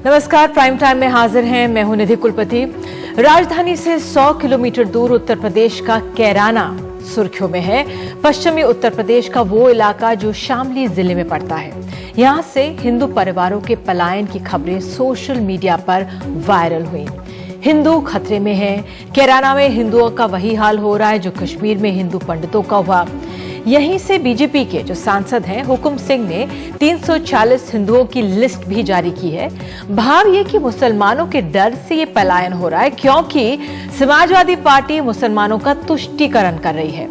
नमस्कार, prime time में हाजिर हैं, मैं हूं निधि कुलपति। राजधानी से 100 किलोमीटर दूर उत्तर प्रदेश का कैराना सुर्खियों में है। पश्चिमी उत्तर प्रदेश का वो इलाका जो शामली जिले में पड़ता है। यहां से हिंदू परिवारों के पलायन की खबरें सोशल मीडिया पर वायरल हुई। हिंदू खतरे में हैं। कैराना में हिंदुओं का वही हाल हो रहा है जो कश्मीर में हिंदू पंडितों का हुआ। यहीं से बीजेपी के जो सांसद हैं हुकुम सिंह ने 340 हिंदुओं की लिस्ट भी जारी की है। भाव ये कि मुसलमानों के डर से ये पलायन हो रहा है क्योंकि समाजवादी पार्टी मुसलमानों का तुष्टीकरण कर रही है।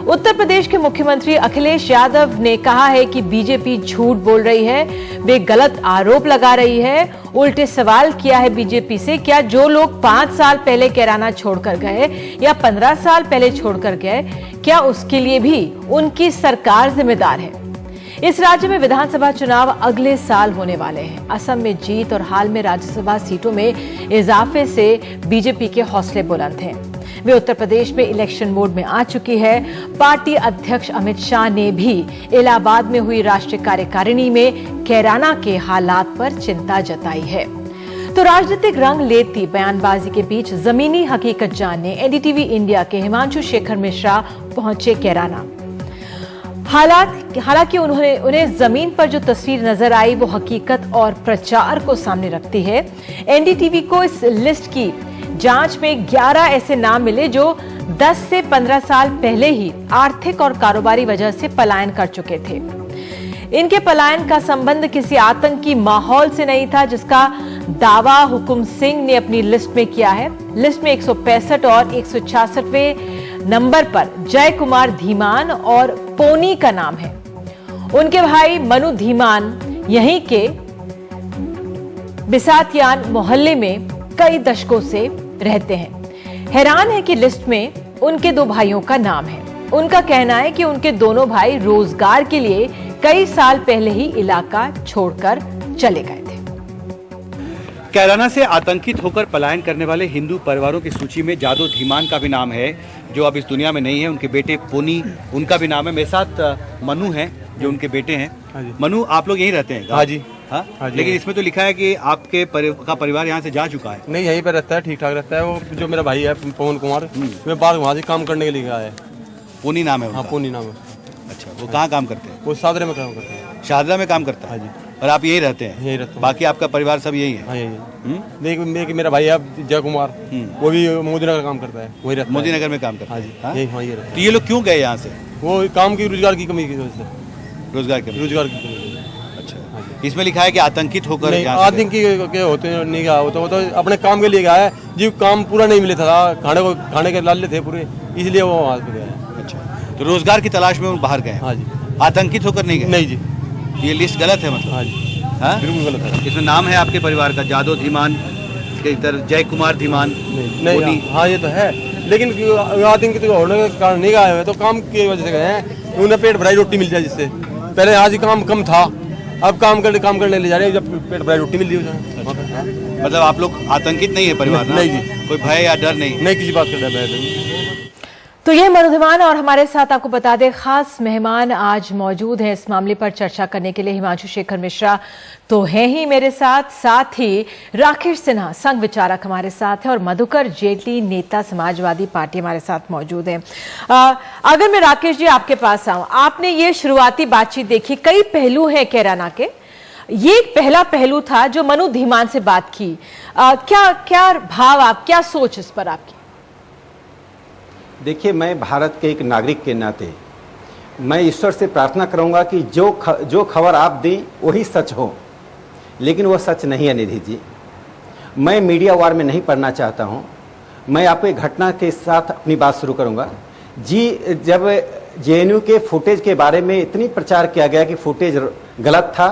उत्तर प्रदेश के मुख्यमंत्री अखिलेश यादव ने कहा है कि बीजेपी झूठ बोल रही है, वे गलत आरोप लगा रही है। उल्टे सवाल किया है बीजेपी से, क्या जो लोग 5 साल पहले कैराना छोड़कर गए या 15 साल पहले छोड़कर गए, क्या उसके लिए भी उनकी सरकार जिम्मेदार है? इस राज्य में विधानसभा चुनाव अगले साल होने वाले हैं। असम में जीत और हाल में राज्यसभा सीटों में इजाफे से बीजेपी के हौसले बुलंद हैं। वे उत्तर प्रदेश में इलेक्शन मोड में आ चुकी है। पार्टी अध्यक्ष अमित शाह ने भी इलाहाबाद में हुई राष्ट्रीय कार्यकारिणी में कैराना के हालात पर चिंता जताई है। तो राजनीतिक रंग लेती बयानबाजी के बीच जमीनी हकीकत जानने एनडीटीवी इंडिया के हिमांशु शेखर मिश्रा पहुंचे कैराना। हालांकि उन्हें जमीन पर जो तस्वीर नजर आई वो हकीकत और प्रचार को सामने रखती है। एनडीटीवी को इस लिस्ट की जांच में 11 ऐसे नाम मिले जो 10 से 15 साल पहले ही आर्थिक और कारोबारी वजह से पलायन कर चुके थे। इनके पलायन का संबंध किसी आतंकी माहौल से नहीं था, जिसका दावा हुकुम सिंह ने अपनी लिस्ट में किया है। लिस्ट में 165 और 166वें नंबर पर जय कुमार धीमान और पोनी का नाम है। उनके भाई मनु धीमान यहीं के बिसातियान मोहल्ले में कई दशकों से रहते हैं। हैरान है कि लिस्ट में उनके 2 भाइयों का नाम है। उनका कहना है कि उनके दोनों भाई रोजगार के लिए कई साल पहले ही इलाका छोड़कर चले गए थे। कैराना से आतंकित होकर पलायन करने वाले हिंदू परिवारों की सूची में जादू धीमान का भी नाम है, जो अब इस दुनिया में नहीं है। उनके बेटे पोनी, उनका भी नाम है। मेरे साथ मनु हैं, जो उनके बेटे हैं। मनु, आप लोग यहीं रहते हैं? हाँ जी। हाँ, लेकिन इसमें तो लिखा है कि आपके परिवार यहाँ से जा चुका है। नहीं, यहीं पे रहता है, ठीक ठाक रहता है। वो जो मेरा भाई है पवन कुमार, मैं बाहर वहाँ से काम करने के लिए गया है। पोनी नाम है? हाँ, पोनी नाम है। अच्छा, वो कहाँ काम करते हैं? वो शादरा में काम करते हैं। शादरा में काम करता है? हाँ जी। और आप यहीं रहते हैं? यहीं रहते हैं। बाकी आपका परिवार सब यही है? हाँ, यही। मेरा भाई है जय कुमार, वो भी मोदी नगर काम करता है, वही रहता है। मोदी नगर में काम करता है? हाँ जी, यही रहता है। तो ये लोग क्यों गए यहाँ से? वो काम की रोजगार की कमी की वजह से। रोजगार की कमी। इसमें लिखा है कि आतंकित होकर आतंकी के होते नहीं गया, वो तो अपने काम के लिए गया है जी। काम पूरा नहीं मिले था, खाने के लाले थे पूरे, इसलिए वो वहाँ पे गया है। अच्छा, तो रोजगार की तलाश में वो बाहर गए? हाँ जी। आतंकित होकर नहीं गए? नहीं जी। ये लिस्ट गलत है मतलब? हाँ जी। हाँ, बिल्कुल गलत है। इसमें नाम है आपके परिवार का, जादव धीमान के इधर जय कुमार धीमान? नहीं। हाँ, ये तो है, लेकिन आतंकित होने के कारण नहीं गए हुए, तो काम की वजह से गए हैं। उन्हें पेट भराई रोटी मिल जाए, जिससे पहले आज ही काम कम था, अब काम करने ले जा रहे हैं, जब पेट भराई रोटी मिल रही है। मतलब आप लोग आतंकित नहीं है परिवार? नहीं जी, कोई भय या डर नहीं? नहीं, किसी बात का डर नहीं। तो ये मनु धीमान और हमारे साथ आपको बता दें खास मेहमान आज मौजूद हैं इस मामले पर चर्चा करने के लिए। हिमांशु शेखर मिश्रा तो है ही मेरे साथ ही राकेश सिन्हा संघ विचारक हमारे साथ है और मधुकर जेटली नेता समाजवादी पार्टी हमारे साथ मौजूद हैं। अगर मैं राकेश जी आपके पास आऊं, आपने ये शुरुआती बातचीत देखी, कई पहलू हैं कैराना के, ये पहला पहलू था जो मनु धीमान से बात की। क्या भाव, आप क्या सोच इस पर आपकी? देखिए, मैं भारत के एक नागरिक के नाते मैं ईश्वर से प्रार्थना करूंगा कि जो खबर आप दी वही सच हो, लेकिन वो सच नहीं है निधि जी। मैं मीडिया वार में नहीं पढ़ना चाहता हूं। मैं आपको एक घटना के साथ अपनी बात शुरू करूंगा जी। जब जेएनयू के फुटेज के बारे में इतनी प्रचार किया गया कि फुटेज गलत था,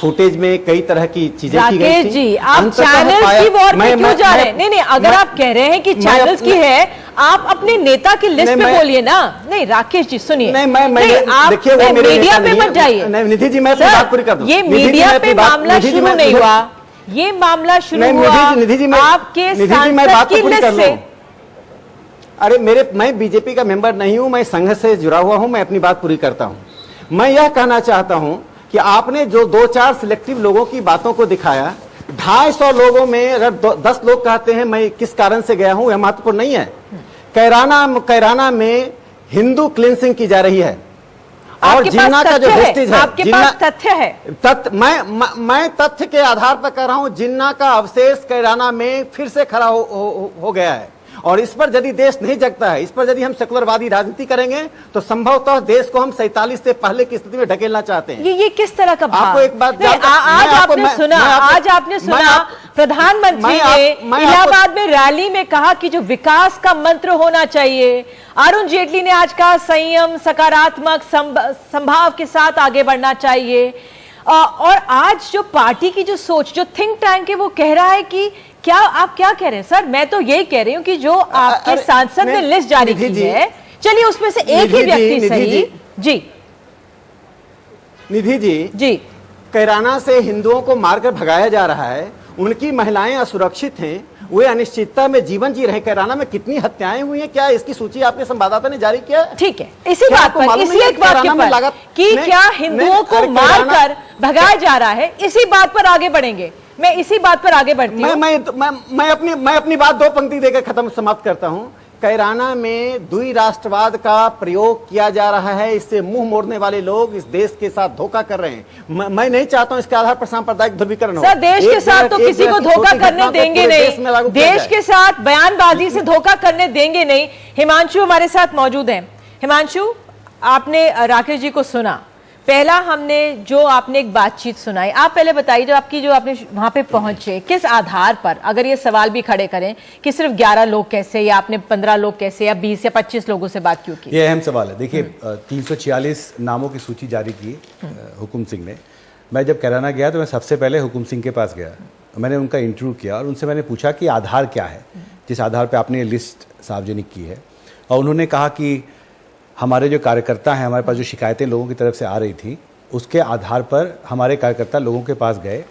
फुटेज में कई तरह की चीजें की गई थी। जी, आप चैनल्स की वॉर में क्यों जा रहे हैं? नहीं, अगर आप कह रहे हैं कि चैनल्स की है, आप अपने नेता की लिस्ट पे बोलिए ना। नहीं राकेश जी सुनिए, देखिए वो मीडिया पे मत जाइए। निधि जी, मैं बात पूरी कर दूं। ये मीडिया पे मामला शुरू नहीं हुआ, ये मामला शुरू हुआ आपके सांसद की लिस्ट से। अरे मैं बीजेपी का मेंबर नहीं हूं, मैं संघ से जुड़ा हुआ हूं। मैं अपनी बात पूरी करता हूं। मैं यह कहना चाहता हूं कि आपने जो 2-4 सिलेक्टिव लोगों की बातों को दिखाया, 250 लोगों में अगर 10 लोग कहते हैं मैं किस कारण से गया हूं, यह महत्वपूर्ण नहीं है। कैराना में हिंदू क्लींसिंग की जा रही है और जिन्ना का जो वेस्टेज है, आपके पास तथ्य है? मैं तथ्य के आधार पर कह रहा हूं, जिन्ना का अवशेष कैराना में फिर से खड़ा हो गया है। और इस पर यदि देश नहीं जगता है, इस पर यदि हम सेकुलरवादी राजनीति करेंगे तो संभवतः देश को हम 47 से पहले की स्थिति में ढकेलना चाहते हैं। ये किस तरह का भाव? आपको एक बात आज आपने सुना प्रधानमंत्री ने इलाहाबाद में रैली में कहा कि जो विकास का मंत्र होना चाहिए। अरुण जेटली ने आज कहा संयम, सकारात्मक संभाव के साथ आगे बढ़ना चाहिए। और आज जो पार्टी की जो सोच, जो थिंक टैंक है, वो कह रहा है कि आप क्या कह रहे हैं सर? मैं तो यही कह रही हूं कि जो आपके सांसद ने लिस्ट जारी की है, चलिए उसमें से एक ही व्यक्ति सही। जी निधि जी, कैराना से हिंदुओं को मारकर भगाया जा रहा है, उनकी महिलाएं असुरक्षित हैं, वे अनिश्चितता में जीवन जी रहे। कैराना में कितनी हत्याएं हुई हैं, क्या इसकी सूची आपके संवाददाता ने जारी किया? ठीक है, इसी बात पर, इसी एक बात पर कि क्या हिंदुओं को मारकर भगाया जा रहा है, इसी बात पर आगे बढ़ेंगे। मैं इसी बात पर आगे बढ़ती हूं। मैं अपनी बात 2 पंक्ति देकर समाप्त करता हूं। कैराना में द्विराष्ट्रवाद का प्रयोग किया जा रहा है, इससे मुंह मोड़ने वाले लोग इस देश के साथ धोखा कर रहे हैं। मैं नहीं चाहता हूं इसके आधार पर सांप्रदायिक ध्रुवीकरण हो। सर, देश के साथ तो किसी को धोखा करने देंगे नहीं, देश के साथ बयानबाजी से धोखा करने देंगे नहीं। हिमांशु हमारे साथ मौजूद हैं। हिमांशु, आपने राकेश जी को सुना, पहला हमने जो आपने एक बातचीत सुनाई, आप पहले बताइए जो आपने वहां पे पहुंचे, किस आधार पर, अगर ये सवाल भी खड़े करें कि सिर्फ 11 लोग कैसे, या आपने 15 लोग कैसे, या 20 या 25 लोगों से बात क्यों की? ये अहम सवाल है। देखिए, 346 नामों की सूची जारी की हुकुम सिंह ने। मैं जब कैराना गया तो मैं सबसे पहले हुकुम सिंह के पास गया, मैंने उनका इंटरव्यू किया और उनसे मैंने पूछा कि आधार क्या है जिस आधार पर आपने लिस्ट सार्वजनिक की है। और उन्होंने कहा कि हमारे जो कार्यकर्ता हैं, हमारे पास जो शिकायतें लोगों की तरफ से आ रही थी, उसके आधार पर हमारे कार्यकर्ता लोगों के पास गए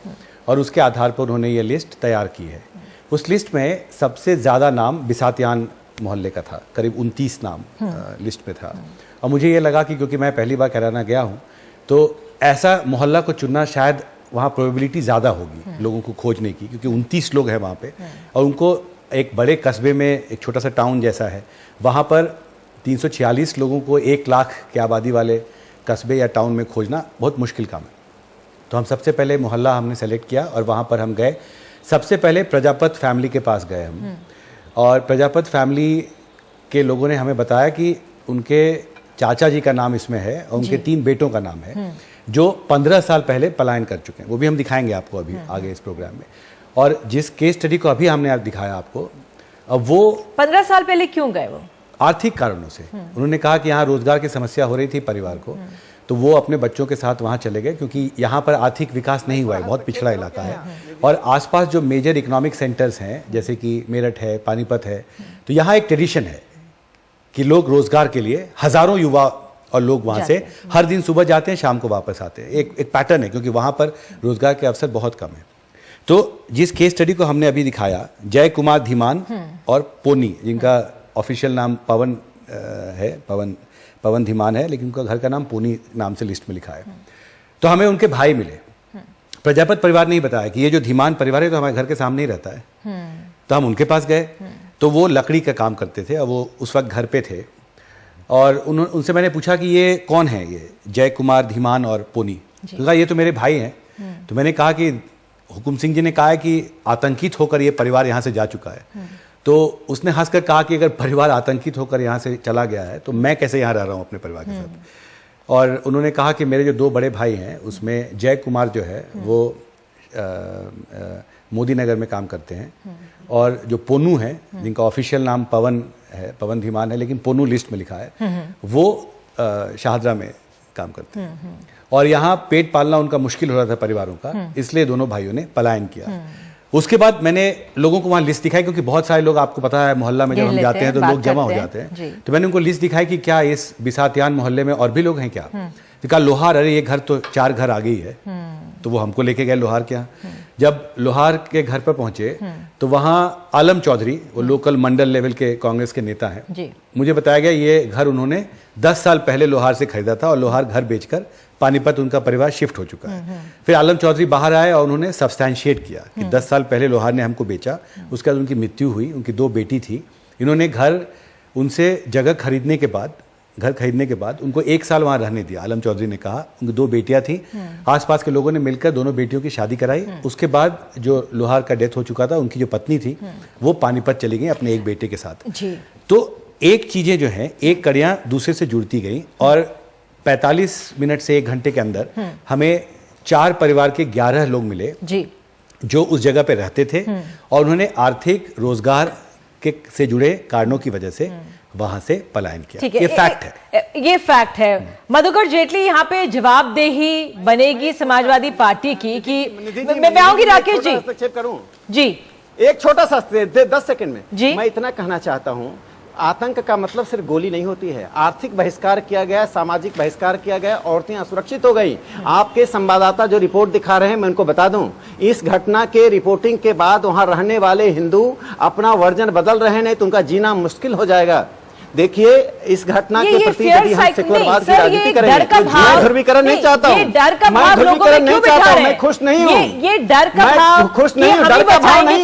और उसके आधार पर उन्होंने ये लिस्ट तैयार की है। उस लिस्ट में सबसे ज़्यादा नाम बिसातियान मोहल्ले का था, करीब 29 नाम लिस्ट में था। और मुझे ये लगा कि क्योंकि मैं पहली बार कैराना गया हूँ तो ऐसा मोहल्ला को चुनना शायद वहाँ प्रोबेबिलिटी ज़्यादा होगी लोगों को खोजने की, क्योंकि 29 लोग हैं वहाँ पर और उनको एक बड़े कस्बे में, एक छोटा सा टाउन जैसा है, वहाँ पर 346 लोगों को 1 लाख की आबादी वाले कस्बे या टाउन में खोजना बहुत मुश्किल काम है। तो हम सबसे पहले मोहल्ला हमने सेलेक्ट किया और वहाँ पर हम गए। सबसे पहले प्रजापत फैमिली के पास गए हम, और प्रजापत फैमिली के लोगों ने हमें बताया कि उनके चाचा जी का नाम इसमें है और उनके 3 बेटों का नाम है जो 15 साल पहले पलायन कर चुके हैं। वो भी हम दिखाएंगे आपको अभी आगे इस प्रोग्राम में। और जिस केस स्टडी को अभी हमने दिखाया आपको, अब वो 15 साल पहले क्यों गए? वो आर्थिक कारणों से। उन्होंने कहा कि यहाँ रोजगार की समस्या हो रही थी परिवार को, तो वो अपने बच्चों के साथ वहाँ चले गए, क्योंकि यहाँ पर आर्थिक विकास नहीं हुआ है, बहुत पिछड़ा इलाका है। और आसपास जो मेजर इकोनॉमिक सेंटर्स हैं जैसे कि मेरठ है, पानीपत है, तो यहाँ एक ट्रेडिशन है कि लोग रोजगार के लिए, हजारों युवा और लोग वहाँ से हर दिन सुबह जाते हैं, शाम को वापस आते हैं। एक पैटर्न है, क्योंकि वहाँ पर रोजगार के अवसर बहुत कम है। तो जिस केस स्टडी को हमने अभी दिखाया, जय कुमार धीमान और पोनी, जिनका ऑफिशियल नाम पवन है, पवन धीमान है, लेकिन उनका घर का नाम पोनी नाम से लिस्ट में लिखा है। तो हमें उनके भाई मिले। प्रजापत परिवार ने ही बताया कि ये जो धीमान परिवार है तो हमारे घर के सामने ही रहता है। तो हम उनके पास गए, तो वो लकड़ी का काम करते थे और वो उस वक्त घर पे थे। और उनसे मैंने पूछा कि ये कौन है, ये जय कुमार धीमान और पोनी? तो कहा ये तो मेरे भाई हैं। तो मैंने कहा कि हुकुम सिंह जी ने कहा है कि आतंकित होकर ये परिवार यहाँ से जा चुका है। तो उसने हंसकर कहा कि अगर परिवार आतंकित होकर यहाँ से चला गया है तो मैं कैसे यहाँ रह रहा हूँ अपने परिवार के साथ। और उन्होंने कहा कि मेरे जो 2 बड़े भाई हैं उसमें जय कुमार जो है वो मोदी नगर में काम करते हैं, और जो पोनू है जिनका ऑफिशियल नाम पवन है, पवन धीमान है, लेकिन पोनू लिस्ट में लिखा है, वो शाहदरा में काम करते हैं। और यहाँ पेट पालना उनका मुश्किल हो रहा था परिवारों का, इसलिए दोनों भाइयों ने पलायन किया। उसके बाद मैंने लोगों को वहाँ लिस्ट दिखाई, क्योंकि बहुत सारे लोग, आपको पता है मोहल्ला में जब हम जाते हैं तो लोग जमा हो जाते हैं। तो मैंने उनको लिस्ट दिखाई कि क्या इस बिसातियान मोहल्ले में और भी लोग हैं क्या? तो कहा लोहार, अरे ये घर तो 4 घर आगे ही है। तो वो हमको लेके गए लोहार के यहाँ। जब लोहार के घर पर पहुंचे तो वहाँ आलम चौधरी, वो लोकल मंडल लेवल के कांग्रेस के नेता हैं, मुझे बताया गया ये घर उन्होंने 10 साल पहले लोहार से खरीदा था और लोहार घर बेचकर पानीपत उनका परिवार शिफ्ट हो चुका है। फिर आलम चौधरी बाहर आए और उन्होंने सब्सटैंशिएट किया कि 10 साल पहले लोहार ने हमको बेचा, उसके बाद उनकी मृत्यु हुई, उनकी 2 बेटी थी। इन्होंने उनसे जगह खरीदने के बाद, घर खरीदने के बाद उनको 1 साल वहां रहने दिया। आलम चौधरी ने कहा, उनकी 2 बेटियां थी, आसपास के लोगों ने मिलकर दोनों बेटियों की शादी कराई। उसके बाद जो लोहार का डेथ हो चुका था, उनकी जो पत्नी थी वो पानीपत चली गई अपने एक बेटे के साथ जी। तो एक चीजें जो है, एक कड़ियां दूसरे से जुड़ती गई और 45 मिनट से 1 घंटे के अंदर हमें 4 परिवार के 11 लोग मिले जी, जो उस जगह पे रहते थे और उन्होंने आर्थिक रोजगार से जुड़े कारणों की वजह से वहां से पलायन किया। ये फैक्ट है, ये फैक्ट है। मधुकर जेटली, यहाँ पे जवाबदेही बनेगी समाजवादी पार्टी की कि मैं आऊंगी राकेश जी। हस्तक्षेप करूं जी, एक छोटा सा 10 सेकंड में जी। मैं इतना कहना चाहता हूं, आतंक का मतलब सिर्फ गोली नहीं होती है। आर्थिक बहिष्कार किया गया, सामाजिक बहिष्कार किया गया, औरतें असुरक्षित हो गई। आपके संवाददाता जो रिपोर्ट दिखा रहे हैं, मैं उनको बता दूं, इस घटना के रिपोर्टिंग के बाद वहां रहने वाले हिंदू अपना वर्जन बदल रहे हैं, नहीं तो उनका जीना मुश्किल हो जाएगा। देखिए, इस घटना के प्रति यदि हम सेकुलरवाद की राजनीति करेंगे, मैं ध्रुवीकरण नहीं चाहता हूँ, मैं ध्रुवीकरण नहीं चाहता हूँ, मैं खुश नहीं हूँ, ये डर का भाव, खुश नहीं हूँ, डर का भाव नहीं,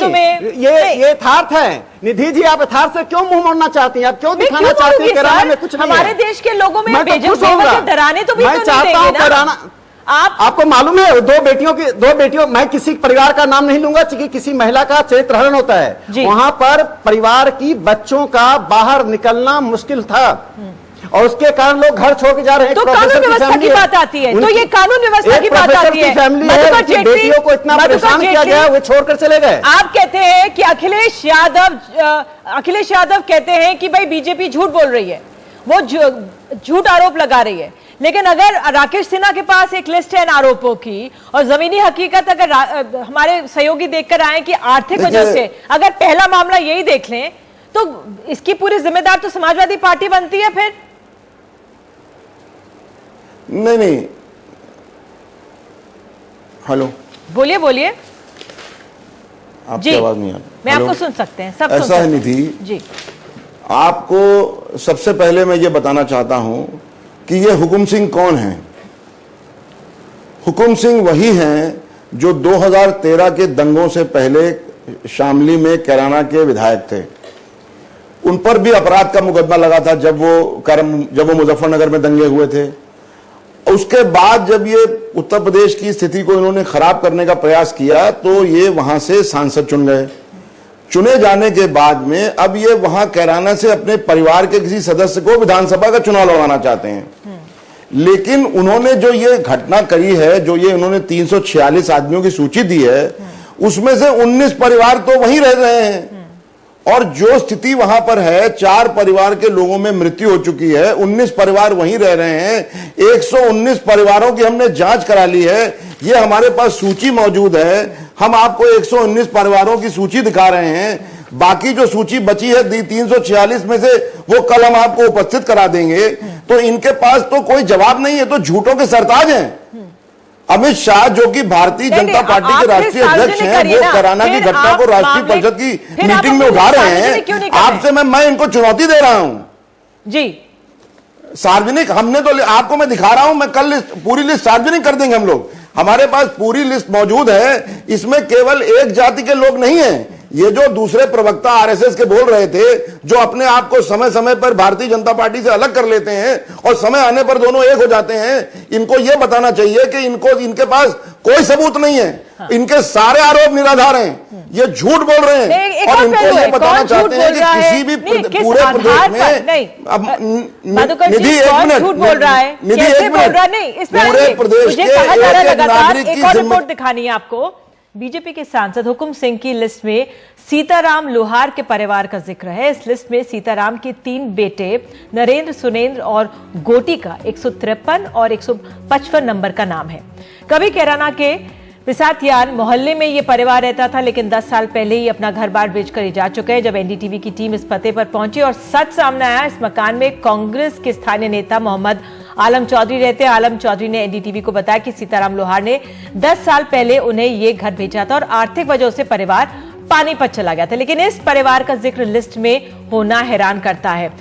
ये यथार्थ है। निधि जी, आप यथार्थ से क्यों मुंह मोड़ना चाहती हैं? आप क्यों दिखाना चाहती हैं केराना में कुछ नहीं है? हमारे देश के लोगों में डराने तो मैं चाहता हूँ केराना। आपको मालूम है, 2 बेटियों, मैं किसी परिवार का नाम नहीं लूंगा क्योंकि किसी महिला का चरित्र हरण होता है। वहां पर परिवार की बच्चों का बाहर निकलना मुश्किल था और उसके कारण लोग घर छोड़ के जा रहे हैं। तो कानून व्यवस्था की बात आती है, तो ये कानून व्यवस्था की बात आती है। बेटियों को इतना परेशान किया गया, वो छोड़कर चले गए। आप कहते हैं कि अखिलेश यादव कहते हैं कि भाई बीजेपी झूठ बोल रही है, वो झूठ आरोप लगा रही है। लेकिन अगर राकेश सिन्हा के पास एक लिस्ट है इन आरोपों की और जमीनी हकीकत अगर हमारे सहयोगी देखकर आए कि आर्थिक वजह से अगर पहला मामला यही देख लें, तो इसकी पूरी जिम्मेदार तो समाजवादी पार्टी बनती है फिर? नहीं, हेलो, बोलिए। आपकी आवाज नहीं आ रही। मैं आपको सुन सकते हैं, सब ऐसा है निधि जी। आपको सबसे पहले मैं ये बताना चाहता हूं कि ये हुकुम सिंह कौन है। हुकुम सिंह वही हैं जो 2013 के दंगों से पहले शामली में कैराना के विधायक थे। उन पर भी अपराध का मुकदमा लगा था जब वो मुजफ्फरनगर में दंगे हुए थे। उसके बाद जब ये उत्तर प्रदेश की स्थिति को इन्होंने खराब करने का प्रयास किया तो ये वहां से सांसद चुन गए। चुने जाने के बाद में अब ये वहां कैराना से अपने परिवार के किसी सदस्य को विधानसभा का चुनाव लड़वाना चाहते हैं। लेकिन उन्होंने जो ये घटना करी है, जो ये उन्होंने 346 आदमियों की सूची दी है, उसमें से 19 परिवार तो वहीं रह रहे हैं। और जो स्थिति वहां पर है, 4 परिवार के लोगों में मृत्यु हो चुकी है, 19 परिवार वहीं रह रहे हैं। 119 परिवारों की हमने जांच करा ली है, ये हमारे पास सूची मौजूद है। हम आपको 119 परिवारों की सूची दिखा रहे हैं। बाकी जो सूची बची है 346 में से, वो कल हम आपको उपस्थित करा देंगे। तो इनके पास तो कोई जवाब नहीं है, तो झूठों के सरताज हैं। अमित शाह जो कि भारतीय जनता पार्टी के राष्ट्रीय अध्यक्ष हैं, वो कैराना की घटना को राष्ट्रीय परिषद की मीटिंग में उठा रहे हैं। आपसे मैं इनको चुनौती दे रहा हूं जी। सार्वजनिक हमने तो आपको मैं दिखा रहा हूं, मैं कल पूरी लिस्ट सार्वजनिक कर देंगे हम लोग। हमारे पास पूरी लिस्ट मौजूद है। इसमें केवल एक जाति के लोग नहीं हैं। ये जो दूसरे प्रवक्ता आरएसएस के बोल रहे थे, जो अपने आप को समय समय पर भारतीय जनता पार्टी से अलग कर लेते हैं और समय आने पर दोनों एक हो जाते हैं, इनको यह बताना चाहिए कि इनके पास कोई सबूत नहीं है। हाँ। इनके सारे आरोप निराधार हैं, ये झूठ बोल रहे हैं। और इनको ये बताना चाहते हैं कि किसी भी पूरे प्रदेश में निधि पूरे प्रदेश के एक नागरिक की रिपोर्ट दिखानी है आपको। बीजेपी के सांसद हुकुम सिंह की लिस्ट में सीताराम लोहार के परिवार का जिक्र है। इस लिस्ट में सीताराम के 3 बेटे नरेंद्र, सुनेंद्र और गोटी का 153 और 155 नंबर का नाम है। कभी कैराना के पिसातियान मोहल्ले में ये परिवार रहता था, लेकिन 10 साल पहले ही अपना घर बार बेचकर ही जा चुके हैं। जब एनडीटीवी की टीम इस पते पर पहुंची और सच सामने आया, इस मकान में कांग्रेस के स्थानीय नेता मोहम्मद आलम चौधरी रहते हैं। आलम चौधरी ने एनडीटीवी को बताया कि सीताराम लोहार ने 10 साल पहले उन्हें ये घर भेजा था और आर्थिक वजह से परिवार पानीपत चला गया था। लेकिन इस परिवार का जिक्र लिस्ट में होना हैरान करता है।